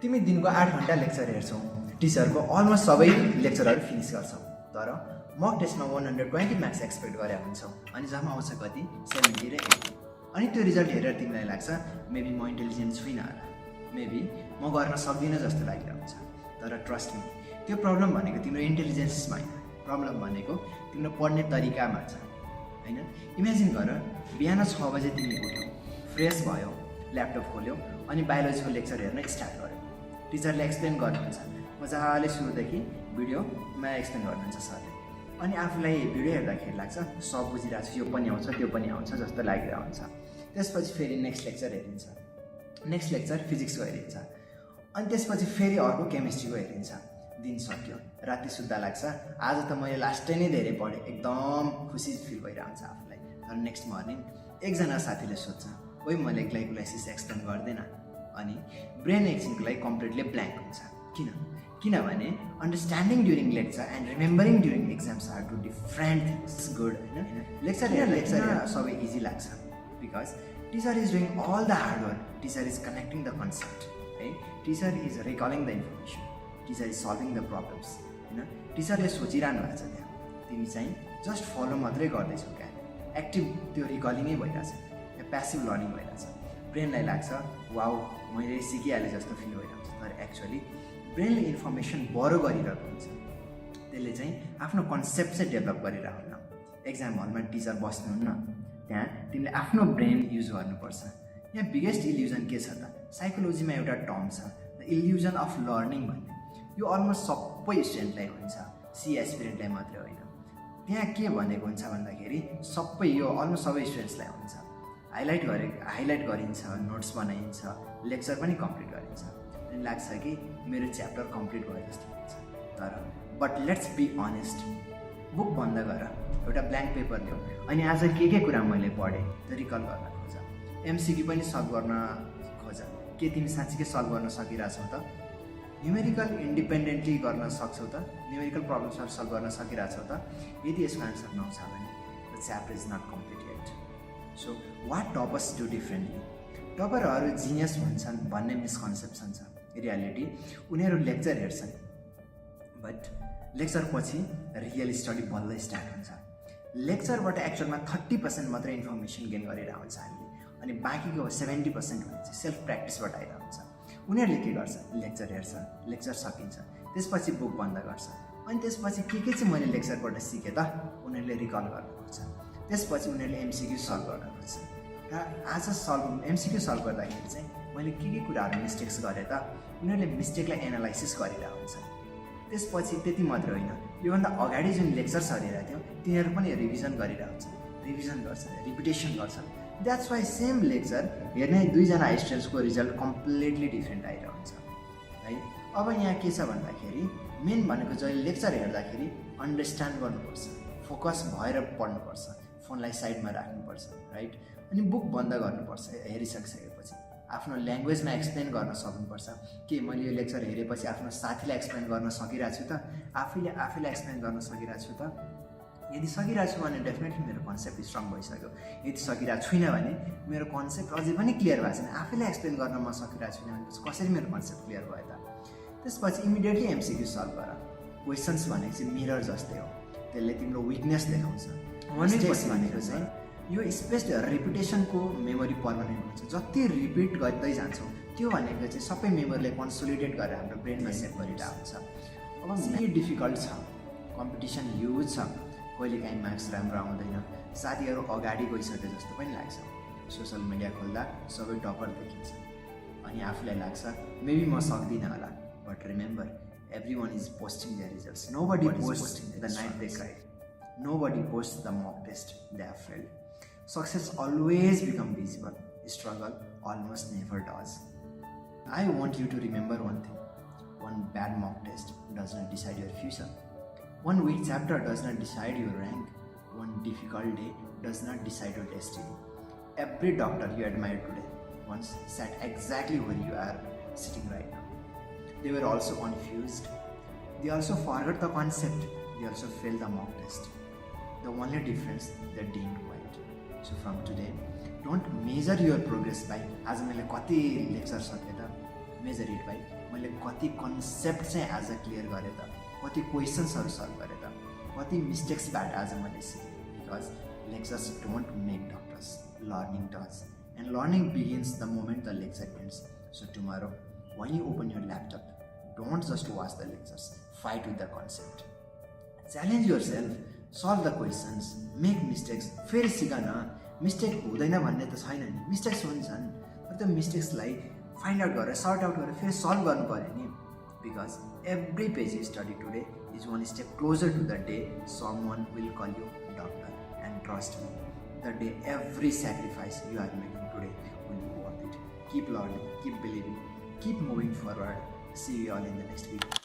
तिमी दिनको 8 घण्टा लेक्चर हेर्छौ, टिचरको अलमोस्ट सबै लेक्चरहरू फिनिस गर्छौ, तर मक टेस्टमा 120 मार्क्स एक्सपेक्ट गरेका हुन्छौ अनि जम्मा आउँछ कति 70 र 80। अनि त्यो रिजल्ट हेरेर तिमीलाई लाग्छ मेबी म इन्टेलिजेन्ट छुइनँ होला, मेबी म गर्न सक्दिनँ जस्तो लागिरहन्छ। तर ट्रस्ट मी, त्यो प्रब्लम भनेको तिम्रो इन्टेलिजेन्समा होइन, प्रब्लम भनेको तिम्रो पढ्ने तरिकामा छ हैन। इमेजिन गर बिहान 6 बजे तिमी उठ्यौ, फ्रेस भयो, ल्यापटप खोल्यौ अनि बायोलोजीको लेक्चर हेर्न स्टार्ट गर्यौ। टिचरले एक्सप्लेन गर्नुहुन्छ, मजाले सुरुदेखि भिडियोमा एक्सप्लेन गर्नुहुन्छ सरले, अनि आफूलाई भिडियो हेर्दाखेरि लाग्छ सब बुझिरहेको छु, यो पनि आउँछ त्यो पनि आउँछ जस्तो लागिरहेको हुन्छ। त्यसपछि फेरि नेक्स्ट लेक्चर हेरिन्छ, नेक्स्ट लेक्चर फिजिक्सको हेरिन्छ, अनि त्यसपछि फेरि अर्को केमिस्ट्रीको हेरिन्छ। दिन सक्यो, राति सुत्दा लाग्छ आज त मैले लास्टै नै धेरै पढेँ, एकदम खुसी फिल भइरहन्छ आफूलाई। तर नेक्स्ट मर्निङ एकजना साथीले सोध्छ ओइ मैले ग्लाइकोलाइसिस एक्सप्लेन गर्दैन, अनि ब्रेन एकछिनको लागि कम्प्लिटली ब्ल्याङ्क हुन्छ। किनभने understanding during lecture and remembering during exams are two different things. Good होइन, लेक्चर सबै इजी लाग्छ because teacher is doing all the hard work, teacher is connecting the concept है, teacher is recalling the information, teacher is solving the problems होइन। टिचरले सोचिरहनु भएको छ त्यहाँ, तिमी चाहिँ जस्ट फलो मात्रै गर्दैछौ क्या, एक्टिभ त्यो रिकलिङै भइरहेछ, या प्यासिभ लर्निङ भइरहेछ। ब्रेनलाई लाग्छ वाउ मैले सिकिहालेँ जस्तो फिल भइरहेको छ, तर एक्चुअली ब्रेनले इन्फर्मेसन बरो गरिरहेको हुन्छ, त्यसले चाहिँ आफ्नो कन्सेप्ट चाहिँ डेभलप गरिरहन्न। एक्जाम हलमा टिचर बस्नुहुन्न, त्यहाँ तिमीले आफ्नो ब्रेन युज गर्नुपर्छ। यहाँ बिगेस्ट इल्युजन के छ त, साइकोलोजीमा एउटा टर्म छ द इल्युजन अफ लर्निङ भन्ने, यो अलमोस्ट सबै स्टुडेन्टलाई हुन्छ, सी एस्पिरेन्टलाई मात्रै होइन। त्यहाँ के भनेको हुन्छ भन्दाखेरि सबै यो अलमोस्ट सबै स्टुडेन्ट्सलाई हुन्छ, हाइलाइट गरिन्छ, नोट्स बनाइन्छ, लेक्चर पनि कम्प्लिट गरिन्छ, अनि लाग्छ कि मेरो च्याप्टर कम्प्लिट भयो जस्तो हुन्छ। तर but let's be honest, book बन्द गर, एउटा ब्ल्याङ्क पेपर ल्याऊ, अनि आज के कुरा मैले पढेँ त्यो रिकल गर्न खोज, एमसिक्यू पनि सल्भ गर्न खोज। के तिमी साँच्चीकै सल्भ गर्न सकिरहेछौ त? न्युमेरिकल इन्डिपेन्डेन्टली गर्न सक्छौ त? न्युमेरिकल प्रब्लम्सहरू सल्भ गर्न सकिरहेछौ त? यदि यसको आन्सर नआउँछ भने the chapter is not complete yet. So what toppers do differently? टपरहरू जिनियस हुन्छन् भन्ने मिसकन्सेप्सन छ। रियालिटी उनीहरू लेक्चर हेर्छन्, बट लेक्चर पछि रियल स्टडी बल्ल स्टार्ट हुन्छ। लेक्चरबाट एक्चुअलमा 30% मात्रै इन्फर्मेसन गेन गरेर हुन्छ हामीले, अनि बाँकीको 70% भने चाहिँ सेल्फ प्र्याक्टिसबाट आइरहेको हुन्छ। उनीहरूले के गर्छ, लेक्चर हेर्छ, लेक्चर सकिन्छ, त्यसपछि बुक बन्द गर्छ, अनि त्यसपछि के चाहिँ मैले लेक्चरबाट सिकेँ त उनीहरूले रिकल गर्न खोज्छ। त्यसपछि उनीहरूले एमसिक्यू सल्भ गर्न खोज्छ, र आज एमसिक्यू सल्भ गर्दाखेरि चाहिँ मैले के कुराहरू मिस्टेक्स गरेँ त उनीहरूले मिस्टेकलाई एनालाइसिस गरिरहेको हुन्छ। त्यसपछि त्यति मात्र होइन, योभन्दा अगाडि जुन लेक्चर्स हेरेको थियो तिनीहरू पनि रिभिजन गरिरहेको हुन्छ, रिभिजन गर्छ, रिपिटेसन गर्छ। द्याट्स वाइ सेम लेक्चर हेर्ने दुईजना स्टुडेन्ट्सको रिजल्ट कम्प्लिटली डिफ्रेन्ट आइरहेको हुन्छ है। अब यहाँ के छ भन्दाखेरि मेन भनेको जहिले लेक्चर हेर्दाखेरि अन्डरस्ट्यान्ड गर्नुपर्छ, फोकस भएर पढ्नुपर्छ, फोनलाई साइडमा राख्नुपर्छ राइट, अनि बुक बन्द गर्नुपर्छ। हेरिसकिसकेपछि आफ्नो ल्याङ्ग्वेजमा एक्सप्लेन गर्न सक्नुपर्छ। के मैले यो लेक्चर हेरेपछि आफ्नो साथीलाई एक्सप्लेन गर्न सकिरहेको छु त, आफैलाई एक्सप्लेन गर्न सकिरहेको छु त? यदि सकिरहेको छु भने डेफिनेटली मेरो कन्सेप्ट स्ट्रङ भइसक्यो। यदि सकिरहेको छुइनँ भने मेरो कन्सेप्ट अझै पनि क्लियर भएको छैन, आफैलाई एक्सप्लेन गर्न म सकिरहेको छुइनँ भने कसरी मेरो कन्सेप्ट क्लियर भयो त? त्यसपछि इमिडिएटली एमसिक्यू सल्भ गर। क्वेसन्स भनेको चाहिँ मिरर जस्तै हो, त्यसले तिम्रो विकनेस देखाउँछ। मिस्टेक्स भनेको चाहिँ यो स्पेस्ड रिपिटेसनको मेमोरी पर्मानेन्ट हुन्छ, जति रिपिट गर्दै जान्छौँ त्यो भनेको चाहिँ सबै मेमोरीलाई कन्सोलिडेट गरेर हाम्रो ब्रेनमा सेभ गरिरहेको हुन्छ। अब यही डिफिकल्ट छ, कम्पिटिसन ह्युज छ, कहिले काहीँ मार्क्स राम्रो आउँदैन, साथीहरू अगाडि गइसके जस्तो पनि लाग्छ। सोसियल मिडिया खोल्दा सबै टपर देखिन्छ, अनि आफूलाई लाग्छ मेबी म सक्दिनँ होला। But remember everyone is posting their results. Nobody posts the night they cried. Nobody posts the mock test they have failed. Success always becomes visible. Struggle almost never does. I want you to remember one thing. One bad mock test does not decide your future. One weak chapter does not decide your rank. One difficult day does not decide your destiny. Every doctor you admire today once sat exactly where you are sitting right now. They were also confused. They also forgot the concept. They also failed the mock test. The only difference, they didn't quit. So from today, don't measure your progress by आज मैले कति lecture सकेँ त, measure it by मैले कति concept चाहिँ आज clear गरेँ त, कति क्वेसन्सहरू सल्भ गरेँ त, कति मिस्टेक्सबाट आज मैले सिकेँ. Because lectures don't make doctors, learning does. And learning begins the moment the lecture ends. So tomorrow, when you open your laptop, don't just watch the lectures, fight with the concept. Challenge yourself, solve the questions, make mistakes. फेरि सिक न, mistake हुँदैन भन्ने त छैन नि, mistakes हुन्छन्, तर त्यो मिस्टेक्सलाई फाइन्ड आउट गरेर सर्ट आउट गरेर फेरि सल्भ गर्नु पऱ्यो नि. Because every page you study today is one step closer to the day someone will call you doctor. And trust me, the day every sacrifice you are making today will be worth it. Keep learning, keep believing, keep moving forward. See you all in the next video.